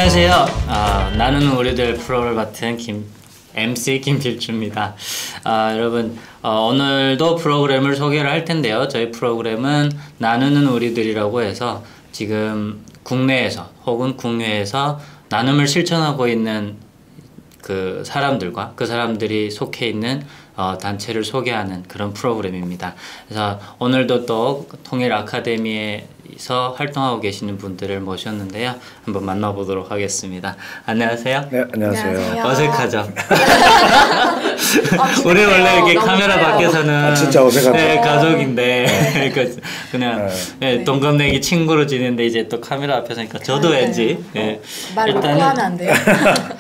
안녕하세요. 나누는 우리들 프로를 맡은 MC 김필주입니다. 여러분 오늘도 프로그램을 소개를 할 텐데요. 저희 프로그램은 나누는 우리들이라고 해서 지금 국내에서 혹은 국외에서 나눔을 실천하고 있는 그 사람들과 그 사람들이 속해 있는 단체를 소개하는 그런 프로그램입니다. 그래서 오늘도 또 통일 아카데미에서 활동하고 계시는 분들을 모셨는데요. 한번 만나보도록 하겠습니다. 안녕하세요. 네, 안녕하세요. 어색하죠? 우리 원래 이렇게 카메라 좋아요. 밖에서는 진짜 어색하죠. 네, 가족인데 그냥 네, 동갑내기 친구로 지내는데 이제 또 카메라 앞에서니까 저도 왠지 말 놓고 하면 안 돼요.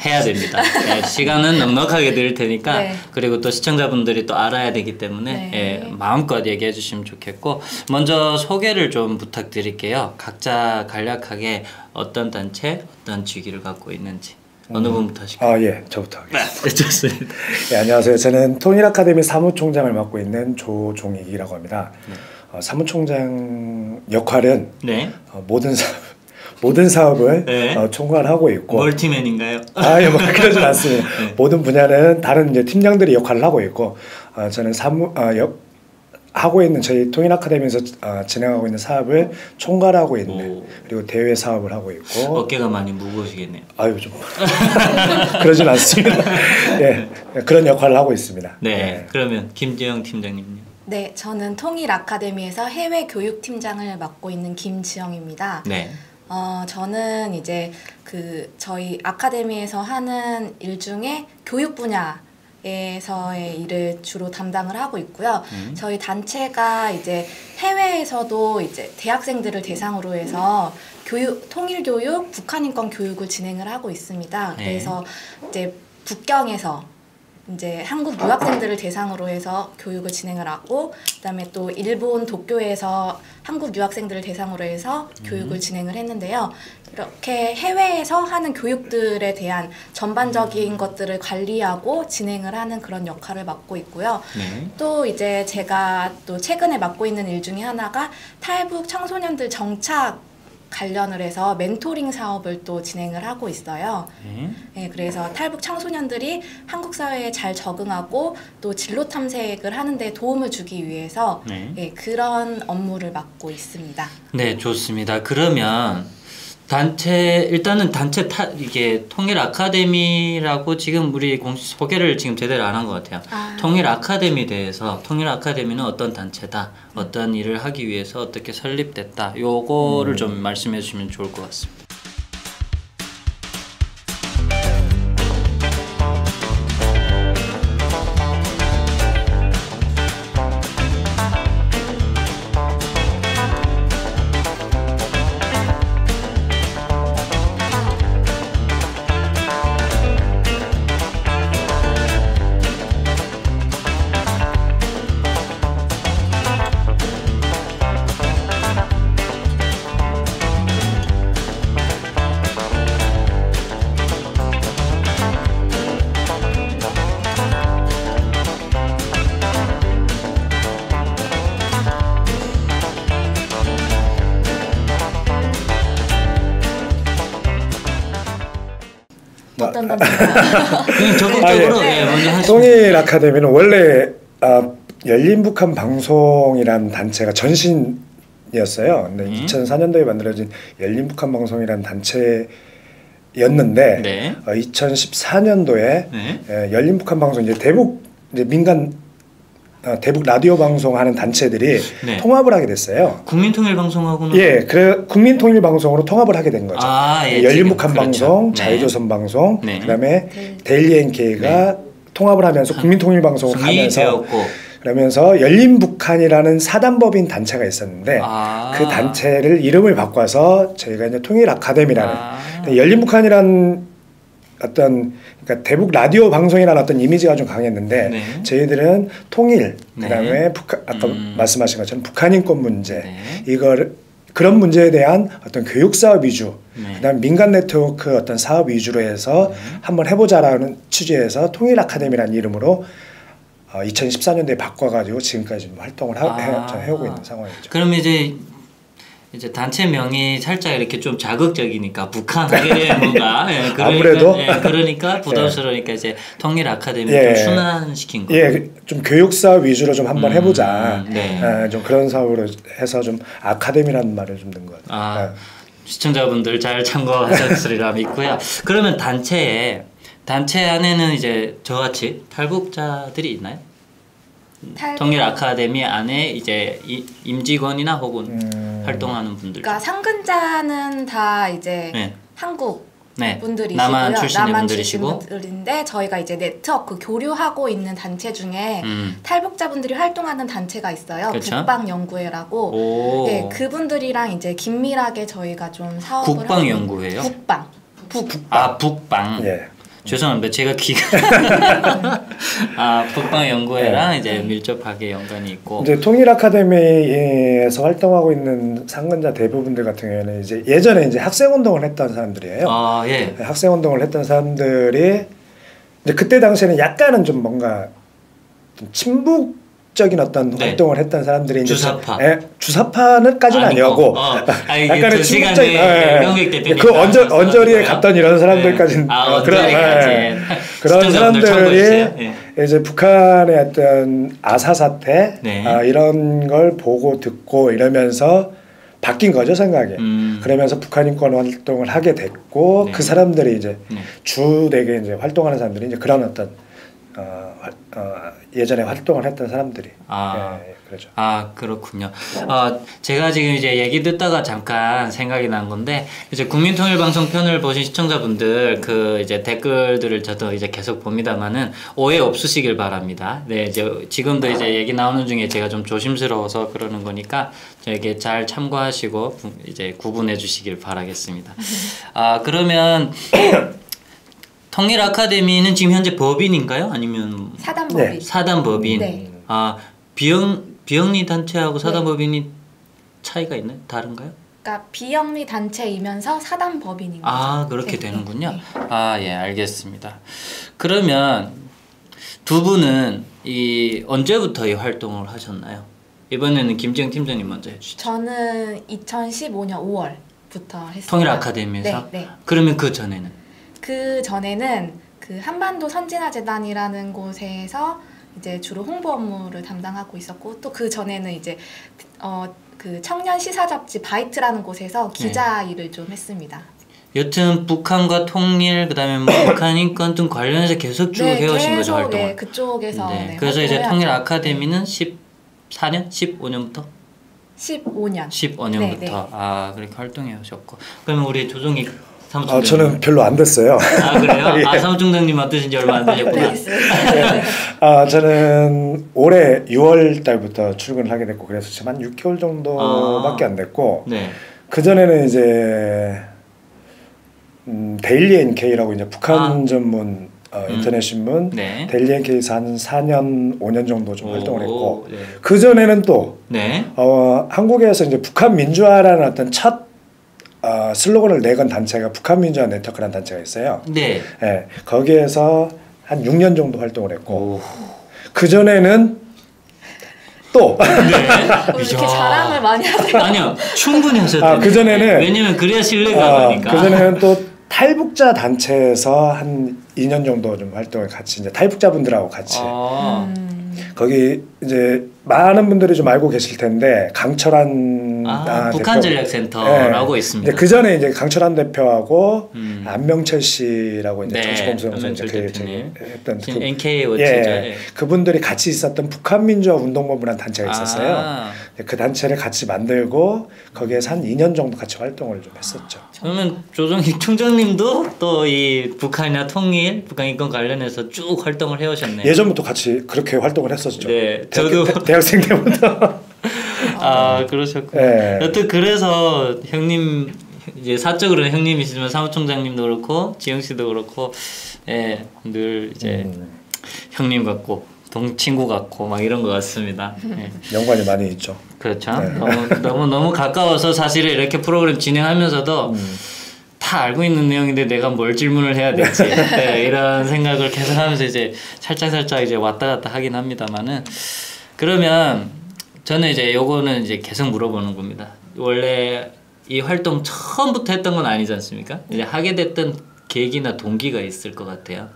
해야 됩니다. 네, 시간은 넉넉하게 드릴 테니까 그리고 또 시청자분들이 또 알아야 되기 때문에 마음껏 얘기해 주시면 좋겠고, 먼저 소개를 좀 부탁드릴게요. 각자 간략하게 어떤 단체, 어떤 직위를 갖고 있는지 어느 분부터 하실까요? 예, 저부터 하겠습니다. 네, 좋습니다. 네, 안녕하세요. 저는 통일 아카데미 사무총장을 맡고 있는 조종익이라고 합니다. 사무총장 역할은 모든 사업을 총괄하고 있고, 멀티맨인가요? 뭐 그러진 않습니다. 모든 분야는 다른 이제 팀장들이 역할을 하고 있고, 저는 하고 있는 저희 통일 아카데미에서 진행하고 있는 사업을 총괄하고 있는, 그리고 대외 사업을 하고 있고. 어깨가 많이 무거우시겠네요. 좀 그러진 않습니다. 네, 그런 역할을 하고 있습니다. 네, 그러면 김지영 팀장님요. 네, 저는 통일 아카데미에서 해외 교육 팀장을 맡고 있는 김지영입니다. 네. 저는 이제 저희 아카데미에서 하는 일 중에 교육 분야에서의 일을 주로 담당을 하고 있고요. 저희 단체가 이제 해외에서도 이제 대학생들을 대상으로 해서 통일 교육, 북한 인권 교육을 진행을 하고 있습니다. 그래서 이제 북경에서 이제 한국 유학생들을 대상으로 해서 교육을 진행을 하고, 그다음에 또 일본 도쿄에서 한국 유학생들을 대상으로 해서 교육을 진행을 했는데요. 이렇게 해외에서 하는 교육들에 대한 전반적인 것들을 관리하고 진행을 하는 그런 역할을 맡고 있고요. 또 이제 제가 또 최근에 맡고 있는 일 중에 하나가 탈북 청소년들 정착 관련을 해서 멘토링 사업을 또 진행을 하고 있어요. 그래서 탈북 청소년들이 한국 사회에 잘 적응하고 또 진로 탐색을 하는 데 도움을 주기 위해서 그런 업무를 맡고 있습니다. 네, 좋습니다. 그러면 일단은 이게 통일 아카데미라고 지금 우리 공식 소개를 지금 제대로 안 한 것 같아요. 통일 아카데미에 대해서, 통일 아카데미는 어떤 단체다, 어떤 일을 하기 위해서 어떻게 설립됐다, 요거를 좀 말씀해 주시면 좋을 것 같습니다. 어떤 단체인가요? 적극적으로 먼저 하시죠. 통일 아카데미는 원래 열린 북한 방송이라는 단체가 전신이었어요. 근데 2004년도에 만들어진 열린 북한 방송이라는 단체였는데 2014년도에 열린 북한 방송 이제 민간 대북 라디오 방송하는 단체들이 통합을 하게 됐어요. 국민통일방송하고는 국민통일방송으로 통합을 하게 된 거죠. 열린북한 방송, 자유조선 방송, 그다음에 데일리 NK가 통합을 하면서 국민통일방송으로 가면서, 그러면서 열린북한이라는 사단법인 단체가 있었는데 그 단체를 이름을 바꿔서 저희가 이제 통일 아카데미라는, 열린북한이라는 그러니까 대북 라디오 방송이라는 어떤 이미지가 좀 강했는데 저희들은 통일, 그다음에 아까 말씀하신 것처럼 북한 인권 문제, 그런 문제에 대한 어떤 교육 사업 위주, 그다음 민간 네트워크 어떤 사업 위주로 해서 한번 해보자라는 취지에서 통일 아카데미라는 이름으로 2014년도에 바꿔가지고 지금까지 활동을 해오고 있는 상황이죠. 그럼 이제 이제 단체명이 살짝 이렇게 좀 자극적이니까 북한 하게 뭔가 예, 그러니까, 아무래도 그러니까 부담스러우니까 이제 통일 아카데미를 좀 순환시킨 거예요. 예, 좀 교육사 위주로 좀 한번 해보자. 좀 그런 사업으로 해서 좀 아카데미라는 말을 좀 넣은 것 같아요. 시청자분들 잘 참고하셨으리라 믿고요. 그러면 단체 안에는 이제 저같이 탈북자들이 있나요? 통일 아카데미 안에 이제 임직원이나 혹은 활동하는 분들. 그러니까 상근자는 다 이제 한국 분들이시고요. 남한 출신의 분들이시고. 분들인데 저희가 이제 네트워크 교류하고 있는 단체 중에 탈북자분들이 활동하는 단체가 있어요. 그쵸? 국방연구회라고. 네, 그분들이랑 이제 긴밀하게 저희가 좀 사업을 국방연구회요? 북방. 예. 죄송합니다. 제가 귀가 북방연구회랑 이제 밀접하게 연관이 있고 이제 통일 아카데미에서 활동하고 있는 상근자 대부분들 같은 경우에는 이제 예전에 이제 학생 운동을 했던 사람들이에요. 학생 운동을 했던 사람들이 이제 그때 당시에는 약간은 좀 뭔가 좀 친북적인 어떤 활동을 했던 사람들이 이제 주사파는까지는 아니고 약간의 친북적인 그 언저리에 갔던 이런 사람들까지는 그런 사람들이 이제 북한의 어떤 아사 사태 이런 걸 보고 듣고 이러면서 바뀐 거죠 생각이. 그러면서 북한 인권 활동을 하게 됐고 그 사람들이 이제 주되게 이제 활동하는 사람들이 이제 그런 어떤 예전에 활동을 했던 사람들이 그렇죠. 그렇군요. 제가 지금 이제 얘기 듣다가 잠깐 생각이 난 건데 이제 국민통일방송 편을 보신 시청자분들 그 이제 댓글들을 저도 이제 계속 봅니다만은 오해 없으시길 바랍니다. 네, 이제 지금도 이제 얘기 나오는 중에 제가 좀 조심스러워서 그러는 거니까 저에게 잘 참고하시고 이제 구분해 주시길 바라겠습니다. 그러면 통일 아카데미는 지금 현재 법인인가요? 아니면 사단법인. 사단법인. 네. 비영리 단체하고 사단법인이 차이가 있나요? 다른가요? 그러니까 비영리 단체이면서 사단법인인 거죠. 그렇게 되는군요. 예, 알겠습니다. 그러면 두 분은 언제부터 이 활동을 하셨나요? 이번에는 김지영 팀장님 먼저 해주시죠. 저는 2015년 5월부터 했어요. 통일 아카데미에서? 네. 그러면 그 전에는? 그 전에는 그 한반도 선진화재단이라는 곳에서 이제 주로 홍보 업무를 담당하고 있었고 또 그 전에는 이제 그 청년 시사 잡지 바이트라는 곳에서 기자 일을 좀 했습니다. 여튼 북한과 통일 그다음에 뭐 북한 인권 등 관련해서 계속 쭉 해오신 거죠 활동을. 네, 그쪽에서. 그래서 이제 통일 아카데미는 14년, 15년부터? 15년. 15년부터 그렇게 활동해 오셨고. 그러면 우리 조종익 저는 별로 안 됐어요. 그래요? 사무총장님 맡으신 지 얼마 안 되셨구나. 저는 올해 6월 달부터 출근을 하게 됐고 그래서 지금 한 6개월 정도밖에 안 됐고 그 전에는 이제 데일리 NK라고 이제 북한 전문 인터넷 신문 데일리 NK에서 한 4년 5년 정도 좀 활동을 했고 그 전에는 또 한국에서 이제 북한 민주화라는 어떤 첫 슬로건을 내건 단체가 북한민주화 네트워크라는 단체가 있어요. 거기에서 한 6년 정도 활동을 했고 그 전에는 또 이렇게 자랑을 많이 하세요. 아니요, 충분히 하셨대요. 그 전에는 왜냐면 그래야 신뢰가 가니까. 그 전에는 또 탈북자 단체에서 한 2년 정도 좀 활동을 같이 이제 탈북자분들하고 같이 거기 이제 많은 분들이 좀 알고 계실 텐데 강철한 북한 전략센터라고 있습니다. 그 전에 이제 강철한 대표하고 안명철 씨라고 이제 정치범수에서 했던 NK 그분들이 같이 있었던 북한 민주화 운동본부라는 단체가 있었어요. 그 단체를 같이 만들고 거기에서 한 2년 정도 같이 활동을 좀 했었죠. 그러면 조정익 총장님도 또 이 북한이나 통일, 북한 인권 관련해서 쭉 활동을 해오셨네요. 예전부터 같이 그렇게 활동을 했었죠. 저도 대학생 때부터. 그러셨군요. 여튼 그래서 형님 이제 사적으로는 형님이시지만 사무총장님도 그렇고 지영 씨도 그렇고 늘 이제 형님 같고 친구 같고 막 이런 것 같습니다. 연관이 많이 있죠. 그렇죠. 너무 가까워서 사실은 이렇게 프로그램 진행하면서도 다 알고 있는 내용인데 내가 뭘 질문을 해야 될지 이런 생각을 계속하면서 이제 살짝 이제 왔다 갔다 하긴 합니다만은 그러면 저는 이제 요거는 이제 계속 물어보는 겁니다. 원래 이 활동 처음부터 했던 건 아니지 않습니까? 이제 하게 됐던 계기나 동기가 있을 것 같아요.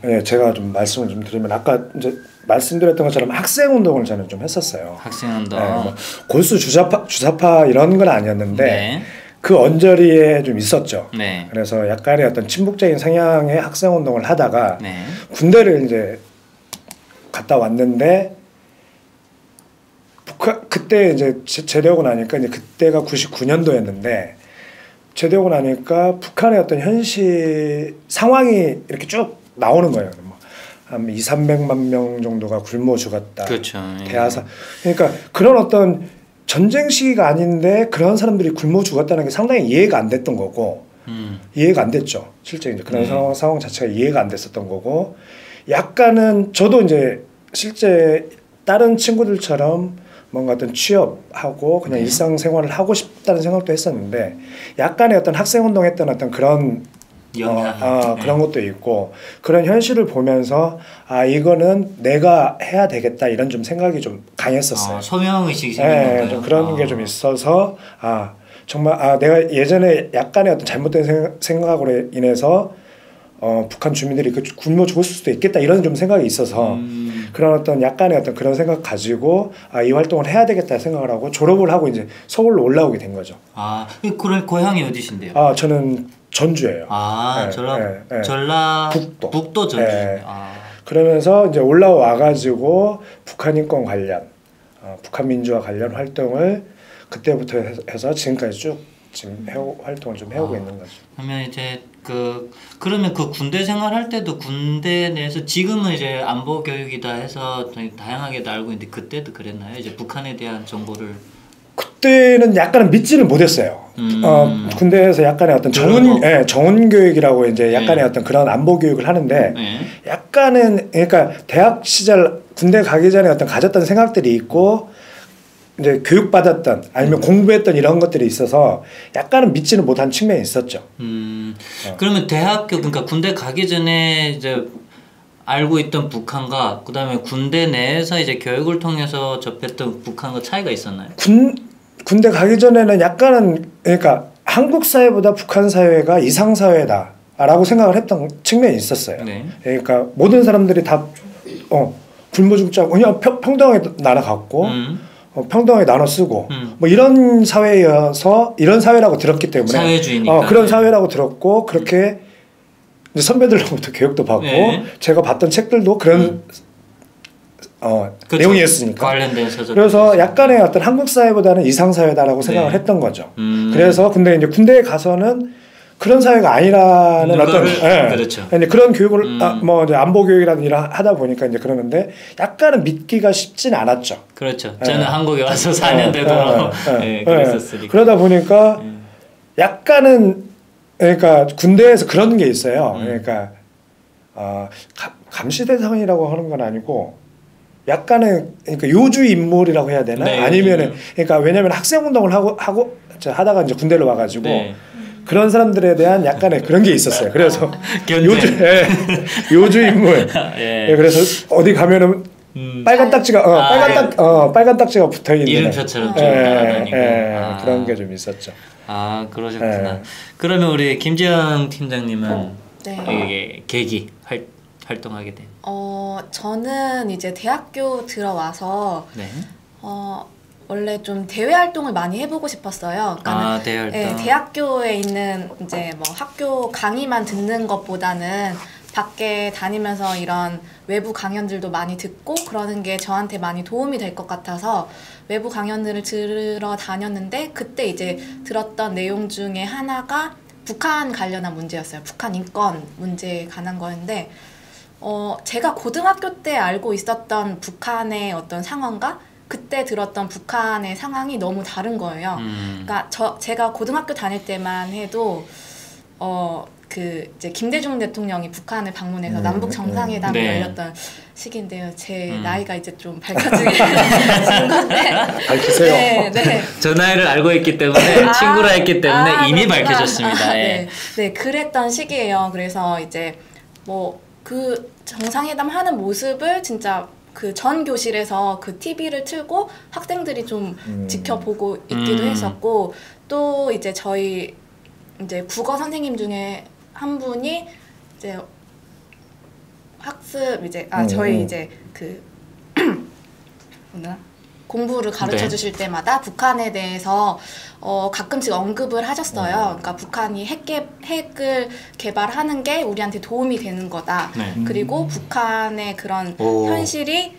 네, 제가 좀 말씀을 좀 드리면 아까 이제 말씀드렸던 것처럼 학생 운동을 저는 좀 했었어요. 학생 운동. 네, 뭐 골수 주사파 이런 건 아니었는데 네. 그 언저리에 좀 있었죠. 네. 그래서 약간의 어떤 친북적인 성향의 학생 운동을 하다가 네. 군대를 이제 갔다 왔는데 그때 이제 제대하고 나니까 이제 그때가 99년도였는데 제대하고 나니까 북한의 어떤 현실 상황이 이렇게 쭉 나오는 거예요. 한 200~300만 명 정도가 굶어 죽었다. 그렇죠. 대하사. 그러니까 그런 어떤 전쟁 시기가 아닌데 그런 사람들이 굶어 죽었다는 게 상당히 이해가 안 됐던 거고 이해가 안 됐죠. 실제 이제 그런 상황 자체가 이해가 안 됐었던 거고 약간은 저도 이제 실제 다른 친구들처럼 뭔가 어떤 취업하고 그냥 일상생활을 하고 싶다는 생각도 했었는데 약간의 어떤 학생운동 했던 어떤 그런 그런 것도 있고 그런 현실을 보면서 아 이거는 내가 해야 되겠다 이런 좀 생각이 좀 강했었어요. 소명의식이 생기는 거예요. 좀 그런 게 좀 있어서 정말 내가 예전에 약간의 어떤 잘못된 생각으로 인해서 북한 주민들이 굶어 죽을 수도 있겠다 이런 좀 생각이 있어서 그런 어떤 약간의 어떤 그런 생각 가지고 이 활동을 해야 되겠다 생각을 하고 졸업을 하고 이제 서울로 올라오게 된 거죠. 그럼 고향이 어디신데요? 저는 전주예요. 북도 전주. 그러면서 이제 올라와 가지고 북한 인권 관련, 북한 민주화 관련 활동을 그때부터 해서 지금까지 쭉 지금 활동을 좀 해오고 있는 거죠. 그러면 이제 그러면 그 군대 생활할 때도 군대 내에서 지금은 이제 안보 교육이다 해서 다양하게 알고 있는데 그때도 그랬나요? 이제 북한에 대한 정보를 그때는 약간은 믿지는 못했어요. 군대에서 약간의 어떤 정훈 교육이라고 이제 약간의 어떤 그런 안보 교육을 하는데 약간은 그러니까 대학 시절 군대 가기 전에 어떤 가졌던 생각들이 있고 이제 교육받았던 아니면 공부했던 이런 것들이 있어서 약간은 믿지는 못한 측면이 있었죠. 그러면 그러니까 군대 가기 전에 이제 알고 있던 북한과 그다음에 군대 내에서 이제 교육을 통해서 접했던 북한과 차이가 있었나요? 군대 가기 전에는 약간은 그러니까 한국 사회보다 북한 사회가 이상 사회다라고 생각을 했던 측면이 있었어요. 네. 그러니까 모든 사람들이 다 굶어 죽자고 그냥 평등하게 날아갔고 평등하게 나눠 쓰고 뭐 이런 사회여서 이런 사회라고 들었기 때문에 사회주의니까 그런 사회라고 들었고 그렇게 이제 선배들로부터 교육도 받고 제가 봤던 책들도 그런 그렇죠. 내용이었으니까 관련돼서 그래서 약간의 어떤 한국 사회보다는 이상 사회다라고 생각을 했던 거죠. 그래서 근데 이제 군대에 가서는 그런 사회가 아니라는 어떤 그렇죠. 그런 교육을 뭐 이제 안보 교육이라든 이런 하다 보니까 이제 그러는데 약간은 믿기가 쉽진 않았죠. 그렇죠. 저는 한국에 와서 4년 되도 그랬었으니까. 그러다 보니까 약간은 그러니까 군대에서 그런 게 있어요. 그러니까 감시 대상이라고 하는 건 아니고 약간은 그러니까 요주 인물이라고 해야 되나? 아니면은 그러니까 왜냐면 학생 운동을 하다가 이제 군대를 와가지고. 그런 사람들에 대한 약간의 그런 게 있었어요. 그래서 요주 인물. 그래서 어디 가면은 빨간 딱지가 빨간 딱지가 붙어 있는 이름표처럼 그런 게 좀 있었죠. 그러셨구나. 그러면 우리 김지영 팀장님은 이게 계기 활동하게 된? 저는 이제 대학교 들어와서 원래 좀 대외 활동을 많이 해보고 싶었어요. 그러니까 대외 활동. 대학교에 있는 이제 뭐 학교 강의만 듣는 것보다는 밖에 다니면서 이런 외부 강연들도 많이 듣고 그러는 게 저한테 많이 도움이 될 것 같아서 외부 강연들을 들으러 다녔는데 그때 이제 들었던 내용 중에 하나가 북한 관련한 문제였어요. 북한 인권 문제에 관한 거였는데 제가 고등학교 때 알고 있었던 북한의 어떤 상황과 그때 들었던 북한의 상황이 너무 다른 거예요. 그러니까 제가 고등학교 다닐 때만 해도 이제 김대중 대통령이 북한을 방문해서 남북 정상회담이 열렸던 시기인데요. 제 나이가 이제 좀 밝혀지게 된 건데. 밝히세요. 저 나이를 알고 있기 때문에 친구라 했기 때문에 이미 밝혀졌습니다. 그랬던 시기예요. 그래서 이제 뭐 그 정상회담 하는 모습을 진짜 그 전 교실에서 그 TV를 틀고 학생들이 좀 지켜보고 있기도 했었고, 또 이제 저희 이제 국어 선생님 중에 한 분이 이제 학습 이제 저희 이제 그 뭐나 공부를 가르쳐 주실 때마다 북한에 대해서 가끔씩 언급을 하셨어요. 그러니까 북한이 핵을 개발하는 게 우리한테 도움이 되는 거다. 그리고 북한의 그런 현실이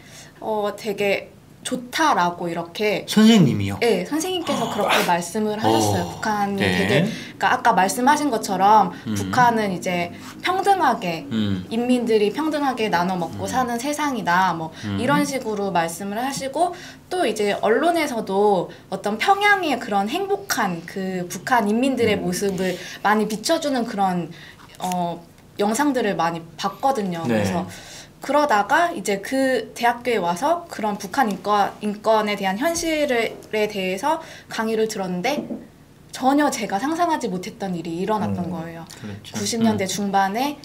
되게 좋다라고 이렇게. 선생님이요? 네, 선생님께서 그렇게 말씀을 하셨어요. 북한이 되게, 그러니까 아까 말씀하신 것처럼 북한은 이제 평등하게 인민들이 평등하게 나눠 먹고 사는 세상이다. 뭐 이런 식으로 말씀을 하시고, 또 이제 언론에서도 어떤 평양의 그런 행복한 그 북한 인민들의 모습을 많이 비춰주는 그런 영상들을 많이 봤거든요. 그래서 그러다가 이제 그 대학교에 와서 그런 북한 인권에 대한 현실에 대해서 강의를 들었는데 전혀 제가 상상하지 못했던 일이 일어났던 거예요. 그렇죠. 90년대 중반에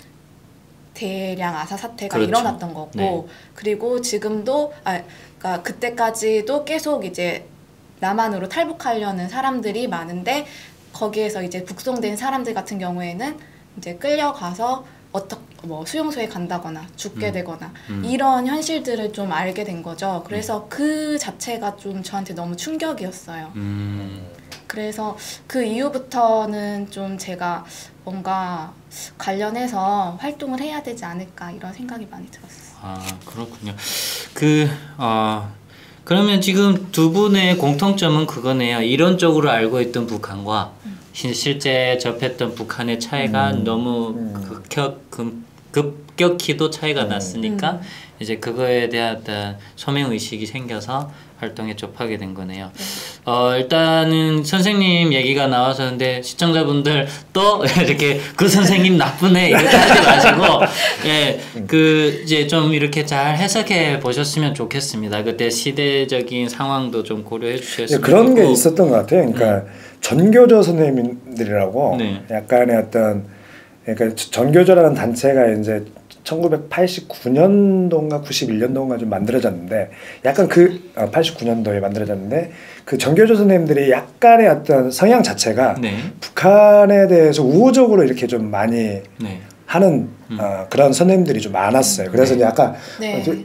대량 아사 사태가 일어났던 거고, 그리고 지금도 그러니까 그때까지도 계속 이제 남한으로 탈북하려는 사람들이 많은데, 거기에서 이제 북송된 사람들 같은 경우에는 이제 끌려가서 뭐 수용소에 간다거나 죽게 되거나 이런 현실들을 좀 알게 된 거죠. 그래서 그 자체가 좀 저한테 너무 충격이었어요. 그래서 그 이후부터는 좀 제가 뭔가 관련해서 활동을 해야 되지 않을까 이런 생각이 많이 들었어요. 아, 그렇군요. 그러면 지금 두 분의 공통점은 그거네요. 이론적으로 알고 있던 북한과 실제 접했던 북한의 차이가 너무 급격히도 차이가 났으니까 이제 그거에 대한 소명 의식이 생겨서 활동에 접하게 된 거네요. 일단은 선생님 얘기가 나와서 근데 시청자분들 또 이렇게 그 선생님 나쁘네 이렇게 하지 마시고 그 이제 좀 이렇게 잘 해석해 보셨으면 좋겠습니다. 그때 시대적인 상황도 좀 고려해 주셨으면 그런 게 있었던 것 같아요. 그러니까 전교조 선생님들이라고 약간의 어떤, 그러니까 전교조라는 단체가 이제 1989년도인가 91년도인가 좀 만들어졌는데, 약간 89년도에 만들어졌는데, 그 전교조 선생님들이 약간의 어떤 성향 자체가 북한에 대해서 우호적으로 이렇게 좀 많이 하는 그런 선생님들이 좀 많았어요. 그래서 이제 아까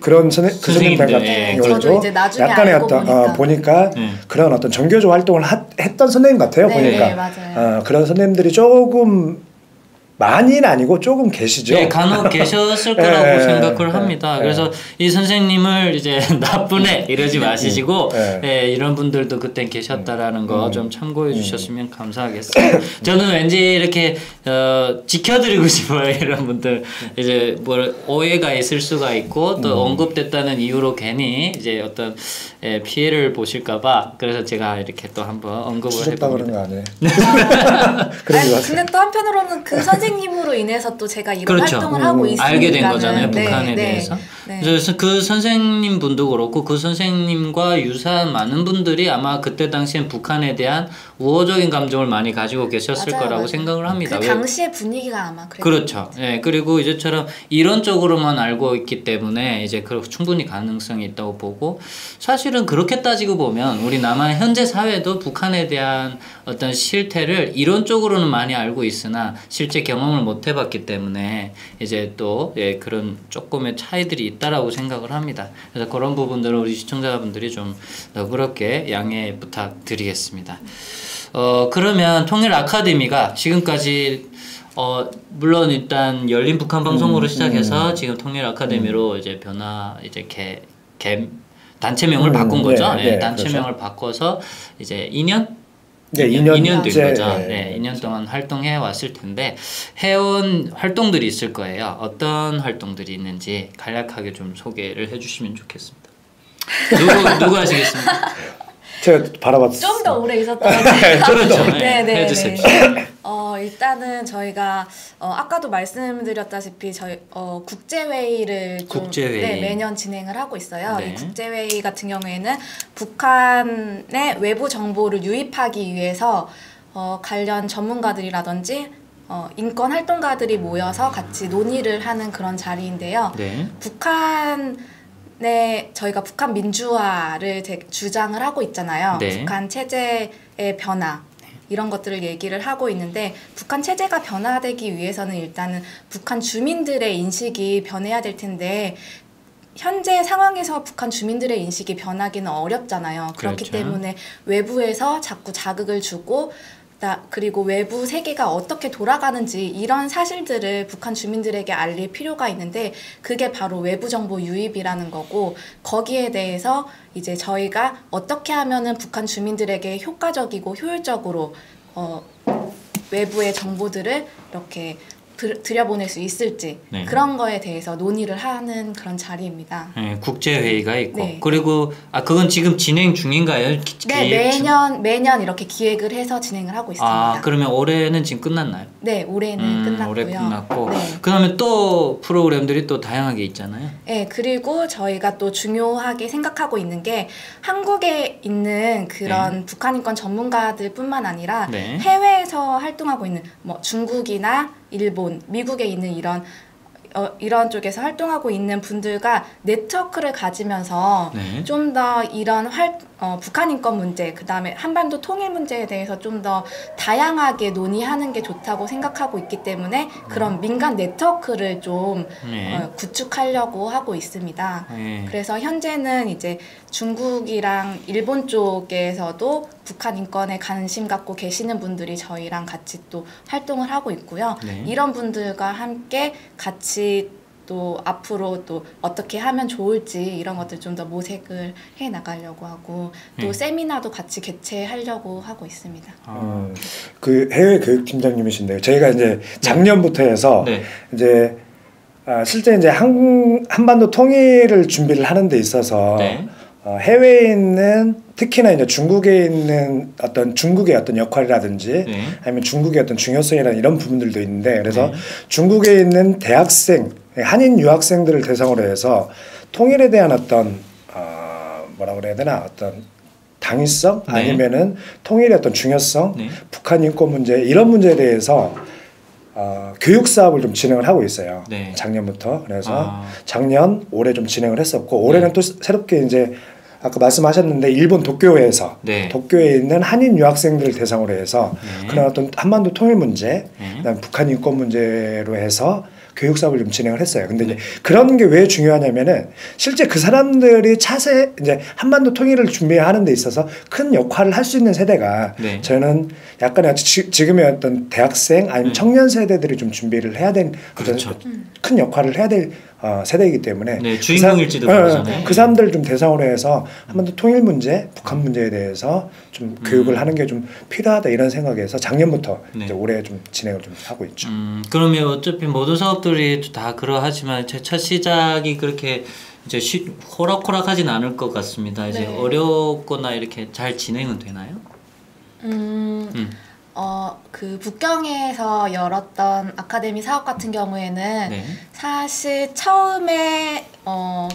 그런 그 선생님들 같은 경우도 약간의 어떤 보니까 그런 어떤 전교조 활동을 했던 선생님 같아요. 보니까 그런 선생님들이 조금 많이는 아니고 조금 계시죠. 네, 간혹 계셨을 거라고 생각을 합니다. 그래서 이 선생님을 이제 나쁘네 이러지 마시고 이런 분들도 그때 계셨다라는 거 좀 참고해 주셨으면 감사하겠습니다. 저는 왠지 이렇게 지켜드리고 싶어요. 이런 분들 이제 뭐 오해가 있을 수가 있고 또 언급됐다는 이유로 괜히 이제 어떤 피해를 보실까봐, 그래서 제가 이렇게 또 한번 언급을 해봅니다. 그런 거 아니에요. 근데 또 한편으로는 그 선생님으로 인해서 또 제가 이런 활동을 하고 있으니까 알게 된 거잖아요. 북한에 대해서. 그래서 그 선생님 분도 그렇고 그 선생님과 유사한 많은 분들이 아마 그때 당시엔 북한에 대한 우호적인 감정을 많이 가지고 계셨을 거라고 생각을 합니다. 그 당시의 분위기가 아마 그랬죠. 그렇죠. 그리고 이제처럼 이론적으로만 알고 있기 때문에 이제 충분히 가능성이 있다고 보고, 사실은 그렇게 따지고 보면 우리 남한 현재 사회도 북한에 대한 어떤 실태를 이론적으로는 많이 알고 있으나 실제 경험을 못 해봤기 때문에 이제 또 그런 조금의 차이들이 있다라고 생각을 합니다. 그래서 그런 부분들을 우리 시청자분들이 좀 너그럽게 양해 부탁드리겠습니다. 그러면 통일 아카데미가 지금까지 물론 일단 열린 북한 방송으로 시작해서 지금 통일 아카데미로 이제 단체명을 바꾼 거죠. 단체명을 바꿔서 이제 2년? 2년 된 거죠. 2년 동안 활동해 왔을 텐데 해온 활동들이 있을 거예요. 어떤 활동들이 있는지 간략하게 좀 소개를 해주시면 좋겠습니다. 누구 하시겠습니까? 제가 바라봤어요. 좀 더 오래 있었던 것 같아요. 그렇죠. 해주세요. 일단은 저희가 아까도 말씀드렸다시피 저희 국제회의를 매년 진행을 하고 있어요. 이 국제회의 같은 경우에는 북한의 외부 정보를 유입하기 위해서 관련 전문가들이라든지 인권 활동가들이 모여서 같이 논의를 하는 그런 자리인데요. 북한의 북한에 저희가 북한 민주화를 주장을 하고 있잖아요. 네. 북한 체제의 변화 이런 것들을 얘기를 하고 있는데 북한 체제가 변화되기 위해서는 일단은 북한 주민들의 인식이 변해야 될 텐데 현재 상황에서 북한 주민들의 인식이 변하기는 어렵잖아요. 그렇기 그렇죠. 때문에 외부에서 자꾸 자극을 주고 그리고 외부 세계가 어떻게 돌아가는지 이런 사실들을 북한 주민들에게 알릴 필요가 있는데 그게 바로 외부 정보 유입이라는 거고 거기에 대해서 이제 저희가 어떻게 하면은 북한 주민들에게 효과적이고 효율적으로 외부의 정보들을 이렇게 들여보낼 수 있을지 네. 그런 거에 대해서 논의를 하는 그런 자리입니다. 네, 국제회의가 있고 네. 그리고 그건 지금 진행 중인가요? 네, 매년 이렇게 기획을 해서 진행을 하고 있습니다. 그러면 올해는 지금 끝났나요? 네, 올해는 끝났고요. 올해 끝났고 네. 그다음에 또 프로그램들이 또 다양하게 있잖아요. 네, 그리고 저희가 또 중요하게 생각하고 있는 게 한국에 있는 그런 북한 인권 전문가들뿐만 아니라 네. 해외에서 활동하고 있는 뭐 중국이나 일본, 미국에 있는 이런 쪽에서 활동하고 있는 분들과 네트워크를 가지면서 네. 좀 더 이런 북한 인권 문제, 그 다음에 한반도 통일 문제에 대해서 좀 더 다양하게 논의하는 게 좋다고 생각하고 있기 때문에 그런 민간 네트워크를 좀 구축하려고 하고 있습니다. 네. 그래서 현재는 이제 중국이랑 일본 쪽에서도 북한 인권에 관심 갖고 계시는 분들이 저희랑 같이 또 활동을 하고 있고요. 네. 이런 분들과 함께 같이 또 앞으로 또 어떻게 하면 좋을지 이런 것들 좀 더 모색을 해 나가려고 하고 또 세미나도 같이 개최하려고 하고 있습니다. 그 해외 교육팀장님이신데요. 저희가 이제 작년부터 해서 이제 실제 이제 한반도 통일을 준비를 하는 데 있어서 해외에 있는 특히나 이제 중국에 있는 중국의 어떤 역할이라든지 아니면 중국의 어떤 중요성이라는 이런 부분들도 있는데 그래서 중국에 있는 대학생 한인 유학생들을 대상으로 해서 통일에 대한 어떤 뭐라 그래야 되나 어떤 당위성 아니면은 통일의 어떤 중요성, 북한 인권 문제 이런 문제에 대해서 교육 사업을 좀 진행을 하고 있어요. 작년부터 그래서 작년 올해 좀 진행을 했었고 올해는 또 새롭게 이제 아까 말씀하셨는데 일본 도쿄에서 도쿄에 있는 한인 유학생들을 대상으로 해서 그런 어떤 한반도 통일 문제, 그다음 북한 인권 문제로 해서 교육 사업을 좀 진행을 했어요. 근데 이제 그런 게 왜 중요하냐면은 실제 그 사람들이 차세 이제 한반도 통일을 준비하는 데 있어서 큰 역할을 할 수 있는 세대가 저는 약간 지금의 어떤 대학생 아니면 청년 세대들이 좀 준비를 해야 되는 그렇죠. 큰 역할을 해야 될 세대이기 때문에 주인공일지도 모르잖아요. 그 사람들을 좀 대상으로 해서 한반도 통일 문제, 북한 문제에 대해서 좀 교육을 하는 게 좀 필요하다 이런 생각에서 작년부터 이제 올해 좀 진행을 좀 하고 있죠. 그러면 어차피 모든 사업들이 다 그러하지만 제 첫 시작이 그렇게 이제 호락호락하진 않을 것 같습니다. 이제 어렵거나 이렇게 잘 진행은 되나요? 그 북경에서 열었던 아카데미 사업 같은 경우에는 사실 처음에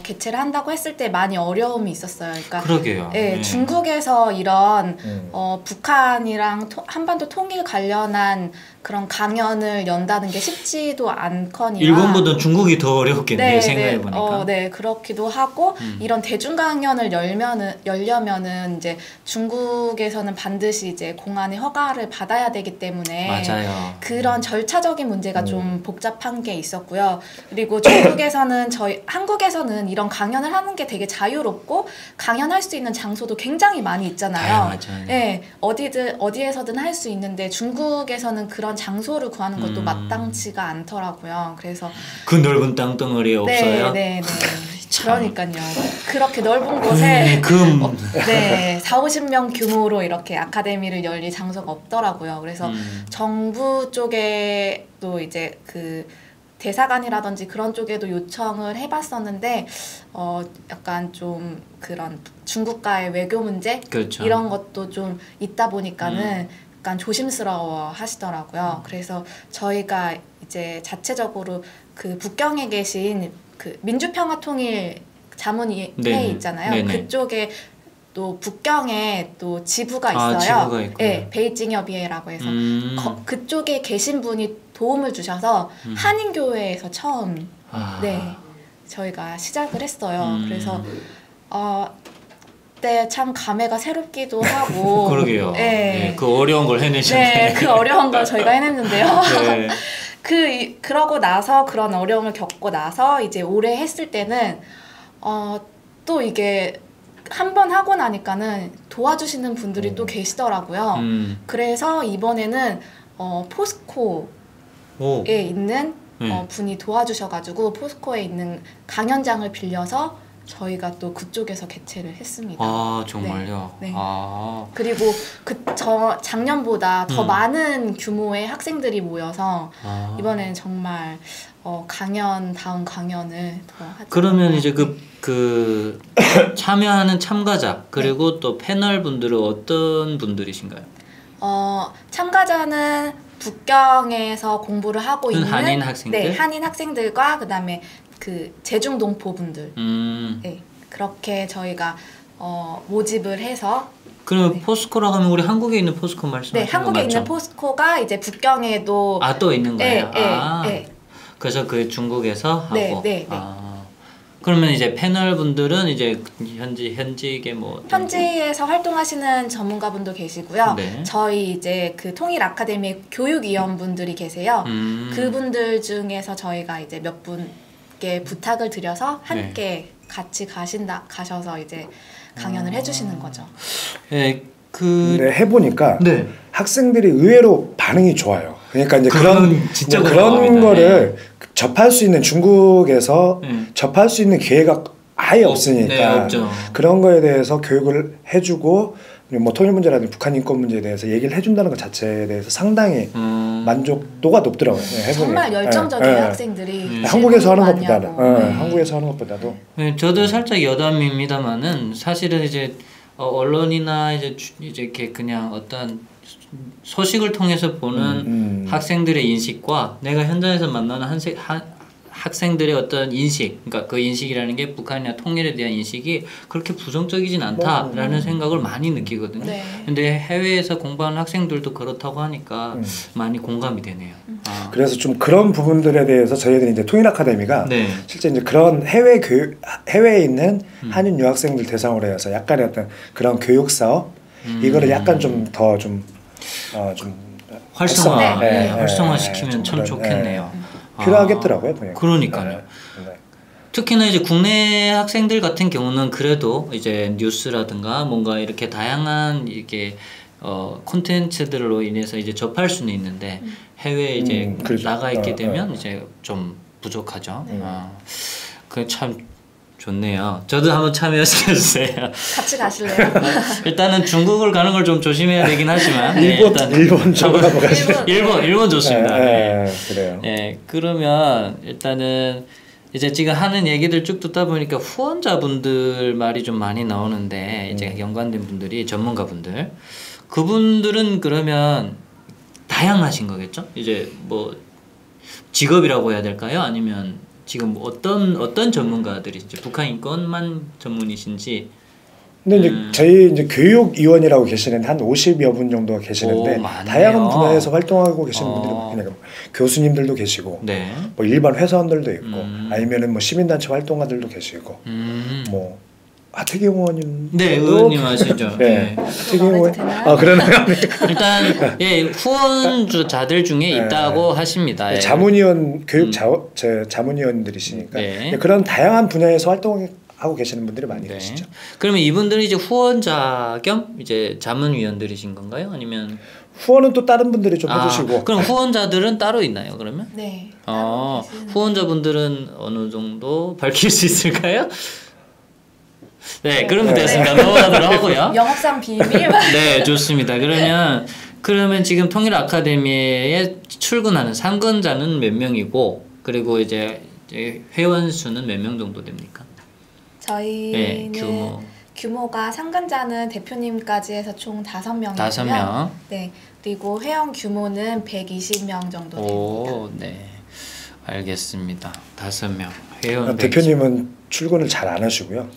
개최를 한다고 했을 때 많이 어려움이 있었어요. 그러니까 그러게요. 중국에서 이런 북한이랑 한반도 통일 관련한 그런 강연을 연다는 게 쉽지도 않거니와 일본보다 중국이 더 어렵겠네요. 생각해 보니까. 그렇기도 하고 이런 대중 강연을 열려면은 이제 중국에서는 반드시 이제 공안의 허가를 받아야 되기 때문에 맞아요. 그런 절차적인 문제가 좀 복잡한 게 있었고요. 그리고 중국에서는 한국에서는 이런 강연을 하는 게 되게 자유롭고 강연할 수 있는 장소도 굉장히 많이 있잖아요. 네, 어디에서든 할 수 있는데 중국에서는 그런 장소를 구하는 것도 마땅치가 않더라고요. 그래서 그 넓은 땅덩어리 없어요? 네. 그러니까요. 그렇게 넓은 곳에 40-50명 규모로 이렇게 아카데미를 열릴 장소가 없더라고요. 그래서 정부 쪽에도 이제 그 대사관이라든지 그런 쪽에도 요청을 해봤었는데 약간 좀 그런 중국과의 외교 문제 이런 것도 좀 있다 보니까는 약간 조심스러워 하시더라고요. 그래서 저희가 이제 자체적으로 그 북경에 계신 그 민주평화통일 자문회의 있잖아요. 그쪽에 또 북경에 또 지부가 있어요. 베이징협의회라고 해서 그쪽에 계신 분이 도움을 주셔서 한인교회에서 처음 저희가 시작을 했어요. 그래서 그때 참 감회가 새롭기도 하고 그러게요. 네, 그 어려운 걸 해내셨네. 네, 그 어려운 걸 저희가 해냈는데요. 네. 그러고 나서 그런 어려움을 겪고 나서 이제 올해 했을 때는 또 이게 한 번 하고 나니까는 도와주시는 분들이 또 계시더라고요. 그래서 이번에는 포스코에 있는 분이 도와주셔가지고 포스코에 있는 강연장을 빌려서 저희가 또 그쪽에서 개최를 했습니다. 아 정말요? 네. 네. 그리고 작년보다 더 많은 규모의 학생들이 모여서 이번에는 정말 강연 다음 강연을 더 하죠. 그러면 이제 그 참여하는 참가자 그리고 네. 또 패널 분들은 어떤 분들이신가요? 참가자는 북경에서 공부를 하고 있는 한인 학생들? 네, 한인 학생들과 그다음에 그 제중동포 분들 네, 그렇게 저희가 모집을 해서 그러면 네. 포스코라고 하면 우리 한국에 있는 포스코 말씀하시는 네, 한국에 거 맞죠? 있는 포스코가 이제 북경에도 또 있는 거예요? 네, 네. 그래서 그 중국에서 하고 네, 네, 네. 그러면 이제 패널 분들은 이제 현직에 뭐 현지에서 활동하시는 전문가분도 계시고요. 네. 저희 이제 그 통일 아카데미 교육위원분들이 계세요. 그분들 중에서 저희가 이제 몇 분께 부탁을 드려서 함께 네. 같이 가셔서 이제 강연을 해주시는 거죠. 네, 근데 해보니까 네. 학생들이 의외로 반응이 좋아요. 그러니까 이제 그런 거를 접할 수 있는 중국에서 접할 수 있는 기회가 아예 없으니까 네, 그런 거에 대해서 교육을 해주고 뭐 통일 문제라든지 북한 인권 문제에 대해서 얘기를 해준다는 것 자체에 대해서 상당히 만족도가 높더라고요. 네, 정말 열정적인 학생들이 한국에서 하는 것보다는 한국에서 하는 것보다도 네, 저도 살짝 여담입니다만은 사실은 이제 언론이나 이제 이렇게 그냥 어떤 소식을 통해서 보는 학생들의 인식과 내가 현장에서 만나는 학생들의 어떤 인식, 그러니까 그 인식이라는 게 북한이나 통일에 대한 인식이 그렇게 부정적이진 않다라는 생각을 많이 느끼거든요. 네. 근데 해외에서 공부하는 학생들도 그렇다고 하니까 많이 공감이 되네요. 그래서 좀 그런 부분들에 대해서 저희들이 이제 통일 아카데미가 네. 실제 이제 그런 해외에 있는 한인 유학생들 대상으로 해서 약간의 어떤 그런 교육 사업 이거를 약간 좀 더 좀 활성화시키면 참 좋겠네요. 필요하겠더라고요, 보니까. 그러니까요. 특히나 이제 국내 학생들 같은 경우는 그래도 이제 뉴스라든가 뭔가 이렇게 다양한 이렇게 콘텐츠들로 인해서 이제 접할 수는 있는데 해외에 이제 그렇죠. 나가 있게 되면 이제 좀 부족하죠. 그 참 좋네요. 저도 한번 참여시켜주세요. 같이 가실래요? 일단은 중국을 가는 걸 좀 조심해야 되긴 하지만 일본 쪽으로 한번 가시죠. 일본 좋습니다. 그래요. 네, 그러면 일단은 이제 지금 하는 얘기들 쭉 듣다 보니까 후원자분들 말이 좀 많이 나오는데 이제 연관된 분들이 전문가분들 그분들은 그러면 다양하신 거겠죠? 이제 뭐 직업이라고 해야 될까요? 아니면 지금 어떤 전문가들이신지 북한 인권만 전문이신지. 근데 이제 저희 이제 교육위원이라고 계시는 한 50여 분 정도가 계시는데 다양한 분야에서 활동하고 계시는 분들이 그냥 교수님들도 계시고 네. 뭐 일반 회사원들도 있고 아니면은 뭐 시민단체 활동가들도 계시고 뭐 하태경 의원님 네 의원님 아시죠? 네. 하태경 의원 그러나요? 일단 후원자들 중에 있다고 하십니다. 자문위원 교육 자문위원들이시니까 그런 다양한 분야에서 활동하고 계시는 분들이 많이 계시죠. 그러면 이분들은 이제 후원자 겸 이제 자문위원들이신 건가요? 아니면 후원은 또 다른 분들이 좀 해주시고. 그럼 후원자들은 따로 있나요? 그러면? 네. 후원자분들은 어느 정도 밝힐 수 있을까요? 네, 그러면 됐습니다. 넘어가도록 하고요. 영업상 비밀. 네, 좋습니다. 그러면 지금 통일 아카데미에 출근하는 상근자는 몇 명이고, 그리고 이제 회원 수는 몇 명 정도 됩니까? 저희는 규모가 상근자는 대표님까지 해서 총 5명이고요. 5명. 네, 그리고 회원 규모는 120명 정도 됩니다. 네, 알겠습니다. 5명. 대표님은 출근을 잘 안 하시고요.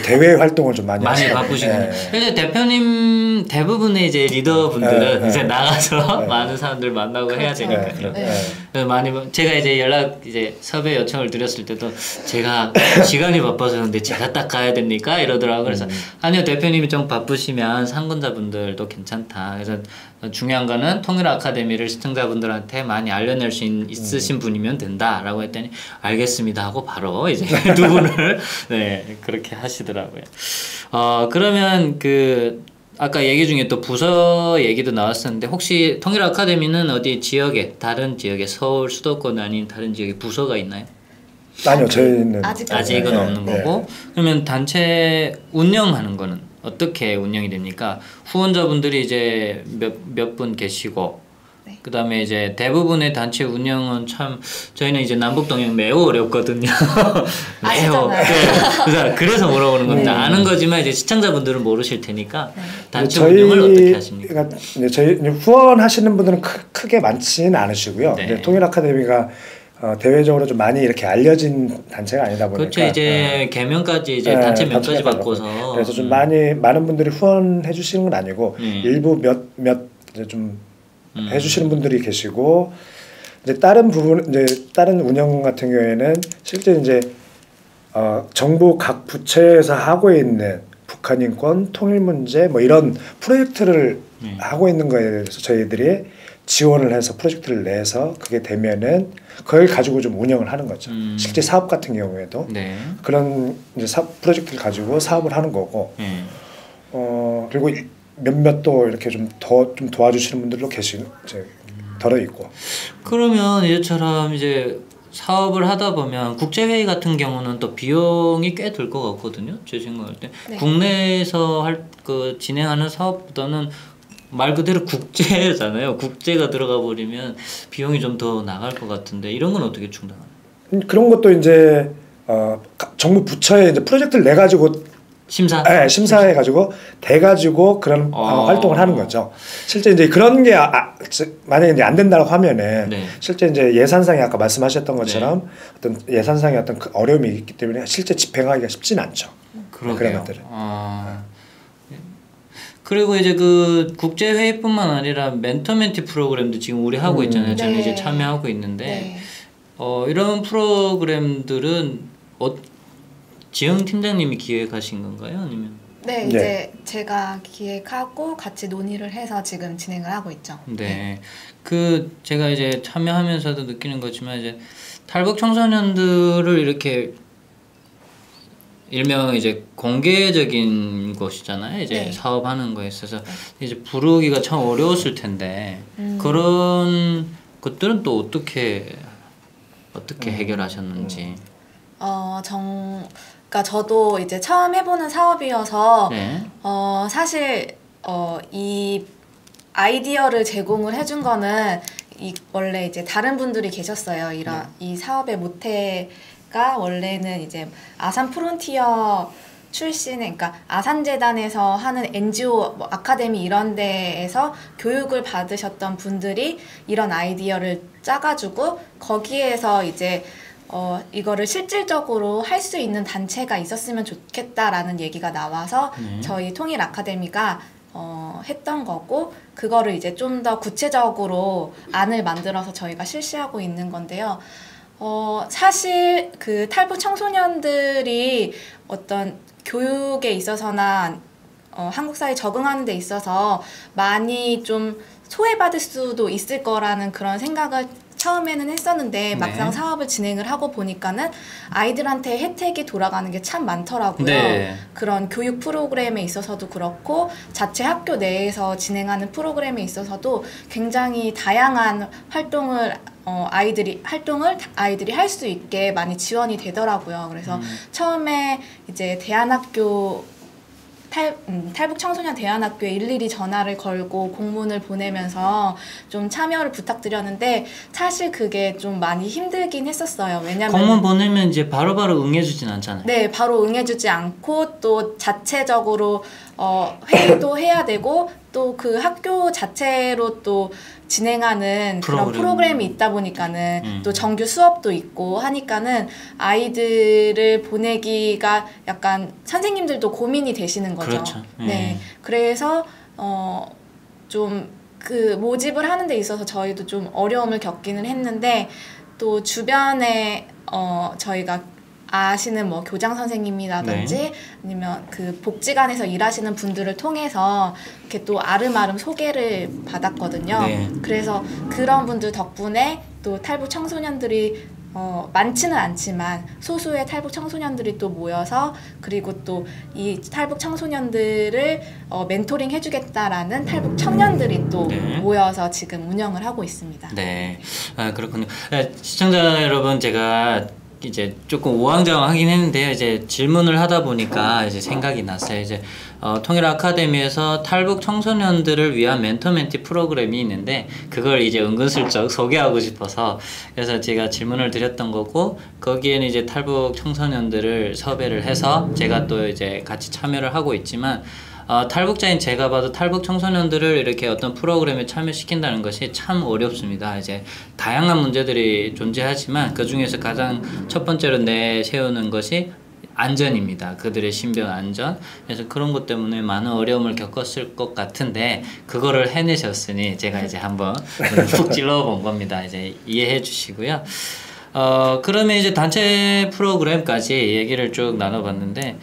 대외 활동을 좀 많이 바쁘시군요. 근데 대표님 대부분의 이제 리더분들은 이제 나가서 많은 사람들 만나고 그렇죠. 해야 되니까요. 그래서 많이 제가 이제 섭외 요청을 드렸을 때도 제가 시간이 바빠서 그런데 제가 딱 가야 됩니까? 이러더라고요. 그래서 아니요, 대표님이 좀 바쁘시면 상근자분들도 괜찮다. 그래서 중요한 거는 통일 아카데미를 시청자분들한테 많이 알려낼 수 있으신 분이면 된다라고 했더니 알겠습니다 하고 바로 이제 두 분을 네, 그렇게 하시더라고요. 그러면 그 아까 얘기 중에 또 부서 얘기도 나왔었는데 혹시 통일 아카데미는 어디 지역에 다른 지역에 서울 수도권 아닌 다른 지역에 부서가 있나요? 아니요, 저희는 아직은 없는 거고. 그러면 단체 운영하는 거는 어떻게 운영이 됩니까? 후원자분들이 이제 몇 분 계시고, 그다음에 이제 대부분의 단체 운영은 참 저희는 이제 남북 동행 매우 어렵거든요. 매우. 그래서 물어보는 겁니다. 아는 거지만 이제 시청자분들은 모르실 테니까 단체 운영을 어떻게 하십니까? 저희 후원하시는 분들은 크게 많지는 않으시고요. 통일 아카데미가 대외적으로 좀 많이 이렇게 알려진 단체가 아니다 보니까 그렇죠. 이제 개명까지 이제 단체 명까지 바꿔서 그래서 좀 많은 분들이 후원해 주시는 건 아니고 일부 몇 이제 좀 해주시는 분들이 계시고 이제 다른 부분 이제 다른 운영 같은 경우에는 실제 이제 정부 각 부처에서 하고 있는 북한 인권 통일 문제 뭐 이런 프로젝트를 하고 있는 거에 대해서 저희들이 지원을 해서 프로젝트를 내서 그게 되면은 그걸 가지고 좀 운영을 하는 거죠. 실제 사업 같은 경우에도 그런 이제 프로젝트를 가지고 사업을 하는 거고 그리고 몇몇 또 이렇게 좀 도와주시는 분들도 이제 덜어 있고. 그러면 이처럼 이제 사업을 하다 보면 국제회의 같은 경우는 또 비용이 꽤 들 것 같거든요. 제 생각할 때 국내에서 진행하는 사업보다는 말 그대로 국제잖아요. 국제가 들어가 버리면 비용이 좀 더 나갈 것 같은데 이런 건 어떻게 충당하나요? 그런 것도 이제 정부 부처에 이제 프로젝트를 내 가지고 심사해 가지고 돼 가지고 그런 활동을 하는 거죠. 실제 이제 그런 게 만약에 이제 안 된다고 하면은 실제 이제 예산상에 아까 말씀하셨던 것처럼 어떤 예산상의 어떤 어려움이 있기 때문에 실제 집행하기가 쉽지는 않죠. 그런 것들은. 그리고 이제 그 국제 회의뿐만 아니라 멘토멘티 프로그램도 지금 우리 하고 있잖아요. 저는 이제 참여하고 있는데 이런 프로그램들은 지영 팀장님이 기획하신 건가요, 아니면? 네, 이제 제가 기획하고 같이 논의를 해서 지금 진행을 하고 있죠. 그 제가 이제 참여하면서도 느끼는 거지만 이제 탈북 청소년들을 이렇게 일명 이제 공개적인 곳이잖아요. 이제 사업하는 거에 있어서 이제 부르기가 참 어려웠을 텐데 그런 것들은 또 어떻게 해결하셨는지. 그러니까 저도 이제 처음 해보는 사업이어서 사실 이 아이디어를 제공을 해준 거는 원래 이제 다른 분들이 계셨어요. 이 사업의 모태가 원래는 이제 아산 프론티어 출신의, 그러니까 아산재단에서 하는 NGO, 뭐 아카데미 이런 데에서 교육을 받으셨던 분들이 이런 아이디어를 짜가지고 거기에서 이제 이거를 실질적으로 할 수 있는 단체가 있었으면 좋겠다라는 얘기가 나와서 저희 통일 아카데미가 했던 거고, 그거를 이제 좀 더 구체적으로 안을 만들어서 저희가 실시하고 있는 건데요. 사실 그 탈북 청소년들이 어떤 교육에 있어서나 한국 사회에 적응하는 데 있어서 많이 좀 소외받을 수도 있을 거라는 그런 생각을 처음에는 했었는데 막상 사업을 진행을 하고 보니까는 아이들한테 혜택이 돌아가는 게 참 많더라고요. 그런 교육 프로그램에 있어서도 그렇고 자체 학교 내에서 진행하는 프로그램에 있어서도 굉장히 다양한 활동을 아이들이 할 수 있게 많이 지원이 되더라고요. 그래서 처음에 이제 대안학교 탈북 청소년 대안학교에 일일이 전화를 걸고 공문을 보내면서 좀 참여를 부탁드렸는데 사실 그게 좀 많이 힘들긴 했었어요. 왜냐면 공문 보내면 이제 바로바로 응해주진 않잖아요. 네, 바로 응해주지 않고 또 자체적으로 회의도 해야 되고 또 그 학교 자체로 또 진행하는 그런 프로그램이 있다 보니까는 또 정규 수업도 있고 하니까는 아이들을 보내기가 약간 선생님들도 고민이 되시는 거죠. 그렇죠. 네, 그래서 좀 그 모집을 하는 데 있어서 저희도 좀 어려움을 겪기는 했는데 또 주변에 저희가 아시는 뭐 교장 선생님이라든지 네. 아니면 그 복지관에서 일하시는 분들을 통해서 이렇게 또 아름아름 소개를 받았거든요. 네. 그래서 그런 분들 덕분에 또 탈북 청소년들이 많지는 않지만 소수의 탈북 청소년들이 또 모여서 그리고 또 이 탈북 청소년들을 멘토링 해주겠다라는 탈북 청년들이 또 네. 모여서 지금 운영을 하고 있습니다. 네, 그렇군요. 시청자 여러분, 제가 이제 조금 우왕좌왕하긴 했는데요. 이제 질문을 하다 보니까 이제 생각이 났어요. 이제 통일 아카데미에서 탈북 청소년들을 위한 멘토 멘티 프로그램이 있는데 그걸 이제 은근슬쩍 소개하고 싶어서 그래서 제가 질문을 드렸던 거고 거기에는 이제 탈북 청소년들을 섭외를 해서 제가 또 이제 같이 참여를 하고 있지만 탈북자인 제가 봐도 탈북 청소년들을 이렇게 어떤 프로그램에 참여시킨다는 것이 참 어렵습니다. 이제 다양한 문제들이 존재하지만 그 중에서 가장 첫 번째로 내세우는 것이 안전입니다. 그들의 신변 안전. 그래서 그런 것 때문에 많은 어려움을 겪었을 것 같은데 그거를 해내셨으니 제가 이제 한번 푹 찔러본 겁니다. 이제 이해해 주시고요. 그러면 이제 단체 프로그램까지 얘기를 쭉 나눠봤는데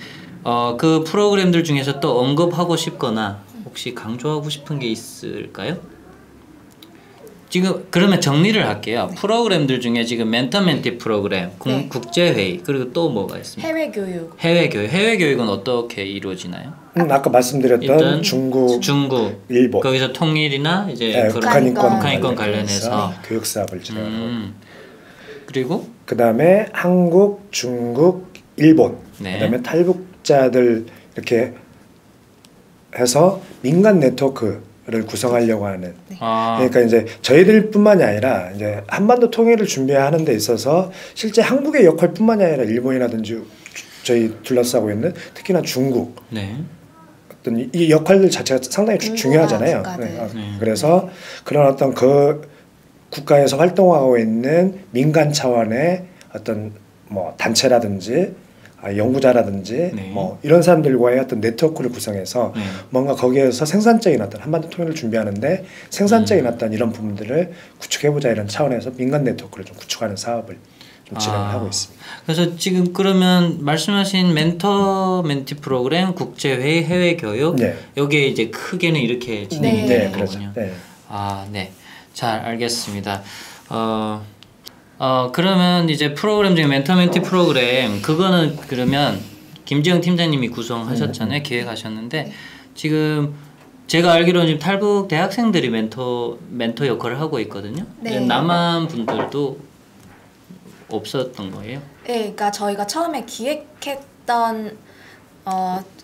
그 프로그램들 중에서 또 언급하고 싶거나 혹시 강조하고 싶은 게 있을까요? 지금 그러면 정리를 할게요. 네. 프로그램들 중에 지금 멘토 멘티 프로그램, 네. 국제회의 그리고 또 뭐가 있습니까? 해외교육. 해외교육은 어떻게 이루어지나요? 아까 말씀드렸던 중국, 일본 거기서 통일이나 이제 네, 북한인권 관련해서 교육 사업을 진행하고 그리고 그 다음에 한국, 중국, 일본 네. 그 다음에 탈북자들 이렇게 해서 민간 네트워크를 구성하려고 하는 네. 그러니까 이제 저희들뿐만이 아니라 이제 한반도 통일을 준비하는 데 있어서 실제 한국의 역할뿐만이 아니라 일본이라든지 저희 둘러싸고 있는 특히나 중국 네. 어떤 이 역할들 자체가 상당히 중요하잖아요. 네. 그래서 그런 어떤 그 국가에서 활동하고 있는 민간 차원의 어떤 뭐 단체라든지 연구자라든지 네. 뭐 이런 사람들과의 어떤 네트워크를 구성해서 뭔가 거기에서 생산적인 어떤 한반도 통일을 준비하는데 생산적인 어떤 이런 부분들을 구축해보자 이런 차원에서 민간 네트워크를 좀 구축하는 사업을 좀 진행을 하고 있습니다. 그래서 지금 그러면 말씀하신 멘토 멘티 프로그램, 국제회의, 해외교육 네. 여기에 이제 크게는 이렇게 진행이 되는 거군요. 네. 네. 잘 알겠습니다. 그러면 이제 프로그램 중에 멘토 멘티 프로그램 그거는 그러면 김지영 팀장님이 구성하셨잖아요. 기획하셨는데 지금 제가 알기로는 지금 탈북 대학생들이 멘토 역할을 하고 있거든요. 네. 남한 분들도 없었던 거예요? 네, 그러니까 저희가 처음에 기획했던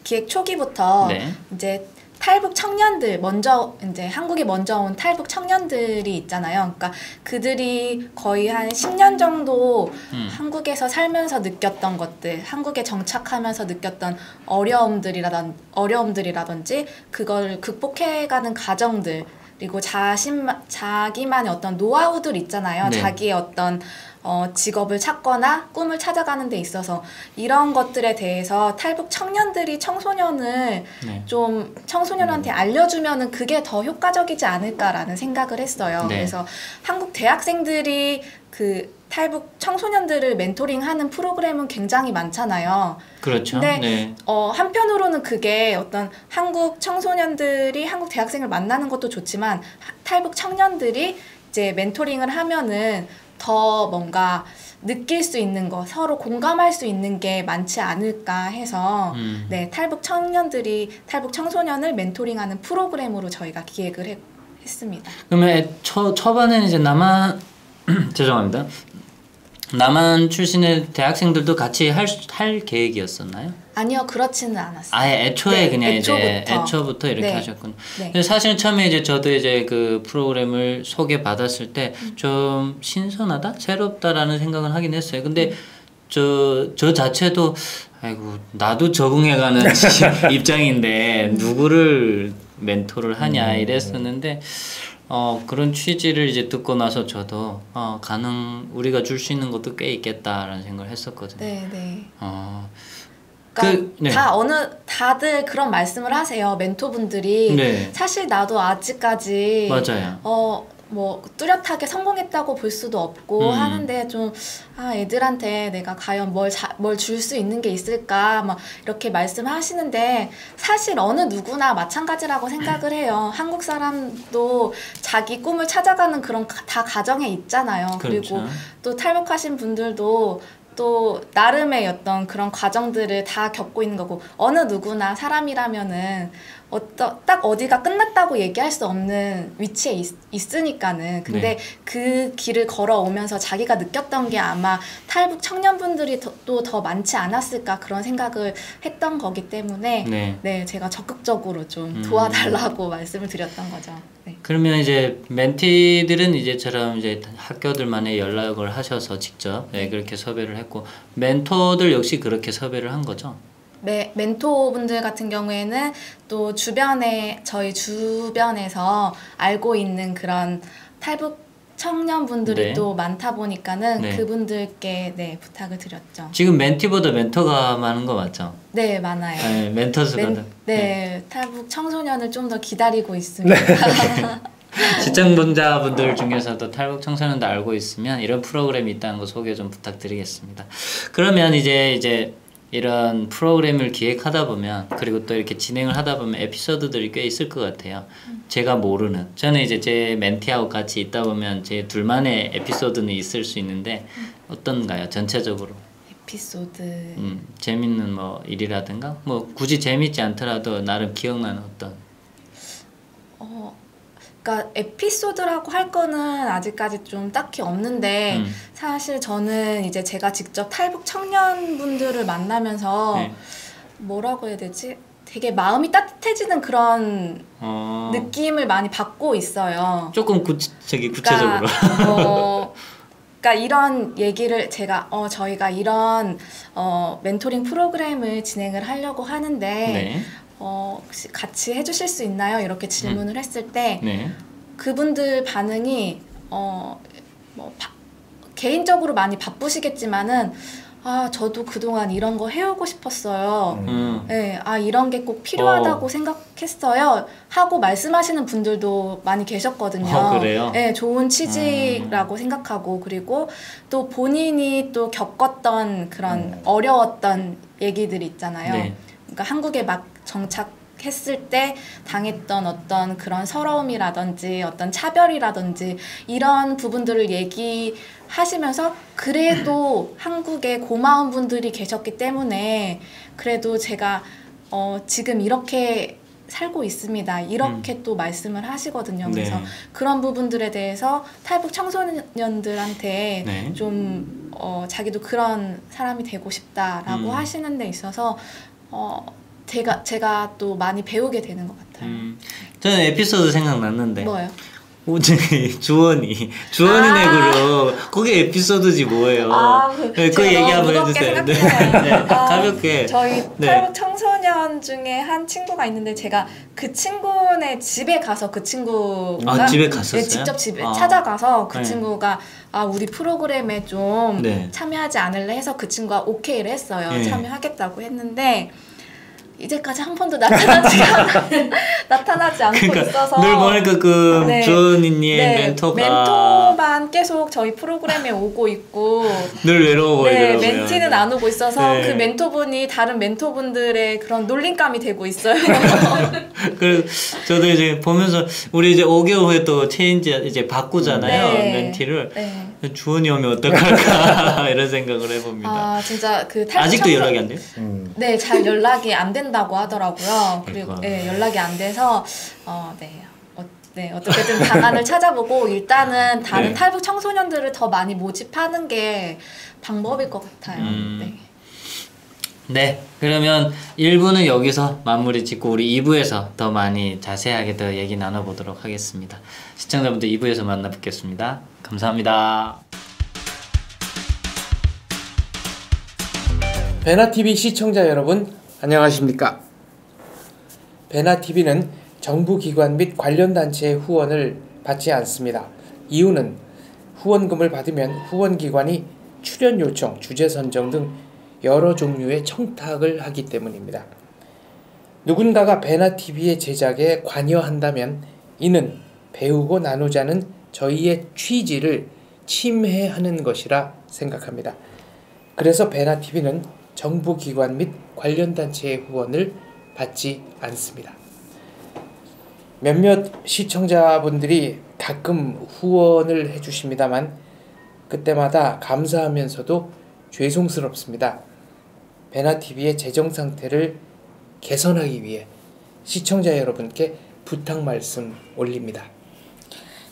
기획 초기부터 네. 이제 탈북 청년들 먼저 이제 한국에 먼저 온 탈북 청년들이 있잖아요. 그러니까 그들이 거의 한 10년 정도 한국에서 살면서 느꼈던 것들, 한국에 정착하면서 느꼈던 어려움들이라든지 그걸 극복해가는 과정들 그리고 자기만의 어떤 노하우들 있잖아요. 네. 자기의 어떤 직업을 찾거나 꿈을 찾아가는 데 있어서 이런 것들에 대해서 탈북 청년들이 청소년을 네. 좀 청소년한테 알려주면은 그게 더 효과적이지 않을까라는 생각을 했어요. 네. 그래서 한국 대학생들이 그 탈북 청소년들을 멘토링하는 프로그램은 굉장히 많잖아요. 그렇죠. 근데 네. 한편으로는 그게 어떤 한국 청소년들이 한국 대학생을 만나는 것도 좋지만 탈북 청년들이 이제 멘토링을 하면은 더 뭔가 느낄 수 있는 거, 서로 공감할 수 있는 게 많지 않을까 해서 네, 탈북 청소년을 멘토링하는 프로그램으로 저희가 기획을 했습니다. 그러면 초반에는 이제 죄송합니다. 남한 출신의 대학생들도 같이 할 계획이었었나요? 아니요, 그렇지는 않았어요. 아예 애초에 네, 그냥 애초부터 이렇게 네. 하셨군요. 네. 사실 처음에 이제 저도 이제 그 프로그램을 소개받았을 때 좀 신선하다, 새롭다라는 생각을 하긴 했어요. 근데 저 자체도 아이고 나도 적응해가는 입장인데 누구를 멘토를 하냐 이랬었는데. 그런 취지를 이제 듣고 나서 저도 우리가 줄 수 있는 것도 꽤 있겠다라는 생각을 했었거든요. 네. 그러니까 네. 다 다들 그런 말씀을 하세요. 멘토분들이. 네. 사실 나도 아직까지 맞아요. 뭐 뚜렷하게 성공했다고 볼 수도 없고 하는데 좀 애들한테 내가 과연 뭘 줄 수 있는 게 있을까 막 이렇게 말씀하시는데 사실 어느 누구나 마찬가지라고 생각을 해요. 한국 사람도 자기 꿈을 찾아가는 그런 다 가정에 있잖아요. 그렇죠. 그리고 또 탈북하신 분들도 또 나름의 어떤 그런 과정들을 다 겪고 있는 거고 어느 누구나 사람이라면은 딱 어디가 끝났다고 얘기할 수 없는 위치에 있으니까는 근데 그 길을 걸어오면서 자기가 느꼈던 게 아마 탈북 청년분들이 또 더 많지 않았을까 그런 생각을 했던 거기 때문에 네 제가 적극적으로 좀 도와달라고 말씀을 드렸던 거죠. 네. 그러면 이제 멘티들은 이제처럼 이제 학교들만에 연락을 하셔서 직접 그렇게 섭외를 했고 멘토들 역시 그렇게 섭외를 한 거죠? 네, 멘토분들 같은 경우에는 또 저희 주변에서 알고 있는 그런 탈북 청년분들이 또 많다 보니까는 그분들께 부탁을 드렸죠. 지금 멘티보다 멘토가 많은 거 맞죠? 네, 많아요. 네, 멘토 수가 탈북 청소년을 좀 더 기다리고 있습니다. 시청자분들 중에서도 탈북 청소년도 알고 있으면 이런 프로그램이 있다는 거 소개 좀 부탁드리겠습니다. 그러면 이제 이런 프로그램을 기획하다 보면 그리고 또 이렇게 진행을 하다 보면 에피소드들이 꽤 있을 것 같아요. 제가 모르는 저는 이제 제 멘티하고 같이 있다 보면 제 둘만의 에피소드는 있을 수 있는데 어떤가요? 전체적으로 에피소드 재밌는 뭐 일이라든가 뭐 굳이 재밌지 않더라도 나름 기억나는 어떤 그러니까 에피소드라고 할 거는 아직까지 좀 딱히 없는데 사실 저는 이제 제가 직접 탈북 청년분들을 만나면서 뭐라고 해야 되지? 되게 마음이 따뜻해지는 그런 느낌을 많이 받고 있어요. 조금 구체적으로. 그러니까 이런 얘기를 제가 저희가 이런 멘토링 프로그램을 진행을 하려고 하는데 혹시 같이 해주실 수 있나요? 이렇게 질문을 했을 때 그분들 반응이 개인적으로 많이 바쁘시겠지만은 저도 그동안 이런 거 해오고 싶었어요. 네, 이런 게 꼭 필요하다고 생각했어요. 하고 말씀하시는 분들도 많이 계셨거든요. 그래요? 네, 좋은 취지라고 생각하고 그리고 또 본인이 또 겪었던 그런 어려웠던 얘기들이 있잖아요. 그러니까 한국에 막 정착했을 때 당했던 어떤 그런 서러움이라든지 어떤 차별이라든지 이런 부분들을 얘기하시면서 그래도 한국에 고마운 분들이 계셨기 때문에 그래도 제가 지금 이렇게 살고 있습니다. 이렇게 또 말씀을 하시거든요. 그래서 그런 부분들에 대해서 탈북 청소년들한테 좀 자기도 그런 사람이 되고 싶다라고 하시는 데 있어서 제가 또 많이 배우게 되는 것 같아요. 저는 에피소드 생각났는데 뭐요? 주원이 내그룹 그게 에피소드지 뭐예요. 그 얘기 한번 해주세요. 가볍게. 저희 탈북 청소년 중에 한 친구가 있는데 제가 그 친구네 집에 가서 그 친구가 집에 갔었어요? 직접 집에 찾아가서 그 친구가 우리 프로그램에 좀 참여하지 않을래 해서 그 친구가 오케이를 했어요. 참여하겠다고 했는데 이제까지 한 번도 나타나지 않고 그러니까 있어서 늘 보니까 주원이님 멘토만 계속 저희 프로그램에 오고 있고 늘 외로워 보이더라고요. 멘티는 안 오고 있어서 그 멘토분이 다른 멘토분들의 그런 놀림감이 되고 있어요. 그 저도 이제 보면서 우리 이제 5개월 후에 또 체인지 이제 바꾸잖아요. 멘티를. 주원이 오면 어떡할까 이런 생각을 해봅니다. 진짜 그 아직도 연락이 안 돼요? 네, 잘 연락이 안 된다고 하더라고요. 그리고 연락이 안 돼서 어떻게든 방안을 찾아보고 일단은 다른 탈북 청소년들을 더 많이 모집하는 게 방법일 것 같아요. 네, 그러면 1부는 여기서 마무리 짓고 우리 2부에서 더 많이 자세하게 더 얘기 나눠보도록 하겠습니다. 시청자분들 2부에서 만나뵙겠습니다. 감사합니다. 베나TV 시청자 여러분 안녕하십니까. 베나TV는 정부기관 및 관련 단체의 후원을 받지 않습니다. 이유는 후원금을 받으면 후원기관이 출연 요청, 주제 선정 등 여러 종류의 청탁을 하기 때문입니다. 누군가가 베나TV의 제작에 관여한다면 이는 배우고 나누자는 저희의 취지를 침해하는 것이라 생각합니다. 그래서 베나TV는 정부기관 및 관련 단체의 후원을 받지 않습니다. 몇몇 시청자분들이 가끔 후원을 해주십니다만 그때마다 감사하면서도 죄송스럽습니다. 베나TV의 재정 상태를 개선하기 위해 시청자 여러분께 부탁 말씀 올립니다.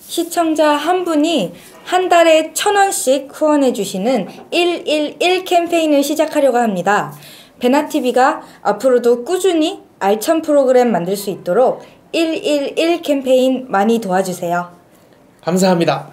시청자 한 분이 한 달에 1,000원씩 후원해 주시는 111 캠페인을 시작하려고 합니다. 베나TV가 앞으로도 꾸준히 알찬 프로그램 만들 수 있도록 111 캠페인 많이 도와주세요. 감사합니다.